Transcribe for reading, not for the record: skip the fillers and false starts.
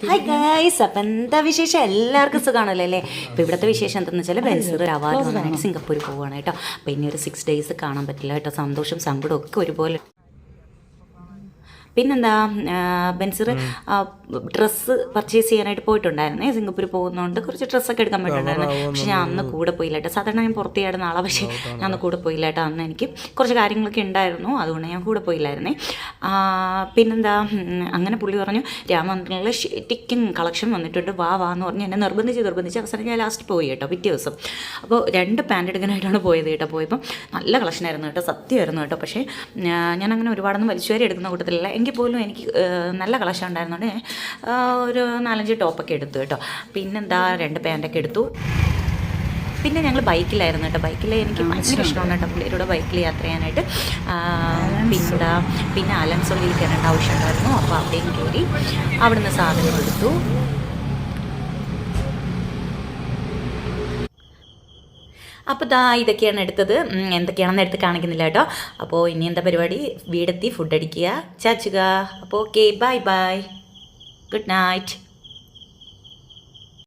Hi guys, അപ്പം എന്താ വിശേഷം? എല്ലാവർക്കും സുഖമാണല്ലോ അല്ലേ? അപ്പോൾ ഇവിടുത്തെ വിശേഷം എന്താണെന്ന് വെച്ചാൽ ബെൻസർ ഒരു അവാർഡ് വന്നായിട്ട് സിംഗപ്പൂർ പോവുകയാണ് കേട്ടോ. അപ്പോൾ ഇനി ഒരു 6 days കാണാൻ പറ്റില്ല കേട്ടോ. സന്തോഷം സങ്കടവും ഒക്കെ ഒരുപോലെ. പിന്നെന്താ, ബെൻസർ ഡ്രസ്സ് പർച്ചേസ് ചെയ്യാനായിട്ട് പോയിട്ടുണ്ടായിരുന്നേ. സിംഗപ്പൂർ പോകുന്നതുകൊണ്ട് കുറച്ച് ഡ്രസ്സൊക്കെ എടുക്കാൻ പറ്റുന്നുണ്ടായിരുന്നു. പക്ഷെ ഞാൻ അന്ന് കൂടെ പോയില്ല കേട്ടോ. സാധാരണ ഞാൻ പുറത്ത് ചാടുന്ന ആളാണ്, പക്ഷേ ഞാൻ അന്ന് കൂടെ പോയില്ല കേട്ടോ. അന്ന് എനിക്ക് കുറച്ച് കാര്യങ്ങളൊക്കെ ഉണ്ടായിരുന്നു, അതുകൊണ്ട് ഞാൻ കൂടെ പോയില്ലായിരുന്നേ. പിന്നെന്താ, അങ്ങനെ പുള്ളി പറഞ്ഞു രാമമന്ദിരങ്ങളിൽ ടിക്കൻ കളക്ഷൻ വന്നിട്ടുണ്ട്, വാ എന്ന് പറഞ്ഞ് എന്നെ നിർബന്ധിച്ച് അവസാനം ഞാൻ ലാസ്റ്റ് പോയി കേട്ടോ. പിറ്റേ ദിവസം അപ്പോൾ 2 പാൻറ് എടുക്കാനായിട്ടാണ് പോയത് കേട്ടോ. പോയപ്പം നല്ല കളക്ഷനായിരുന്നു കേട്ടോ, സത്യമായിരുന്നു കേട്ടോ. പക്ഷേ ഞാനങ്ങനെ ഒരുപാടൊന്നും വലിച്ചുവാരി എടുക്കുന്ന കൂട്ടത്തിലല്ല, എങ്കിൽ പോലും എനിക്ക് നല്ല കളക്ഷൻ ഉണ്ടായിരുന്നുകൊണ്ട് ഞാൻ ഒരു 4-5 ടോപ്പൊക്കെ എടുത്തു കേട്ടോ. പിന്നെന്താ 2 പാൻറ്റൊക്കെ എടുത്തു. പിന്നെ ഞങ്ങൾ ബൈക്കിലായിരുന്നു കേട്ടോ. ബൈക്കിൽ എനിക്ക് ഭയങ്കര ഇഷ്ടമാണ് കേട്ടോ പുള്ളിയുടെ ബൈക്കിൽ യാത്ര ചെയ്യാനായിട്ട്. പിന്നെ അലൻസൊള്ളിയിൽ കയറേണ്ട ആവശ്യമുണ്ടായിരുന്നു. അപ്പോൾ അവിടെയും കയറി അവിടുന്ന് സാധനം എടുത്തു. അപ്പോൾ ഇതൊക്കെയാണ് എടുത്തത്. എന്തൊക്കെയാണെന്ന് എടുത്ത് കാണിക്കുന്നില്ല കേട്ടോ. അപ്പോൾ ഇനി എന്താ പരിപാടി, വീടെത്തി ഫുഡ് അടിക്കുക, ചാച്ചുക. അപ്പോൾ okay, bye bye, good night.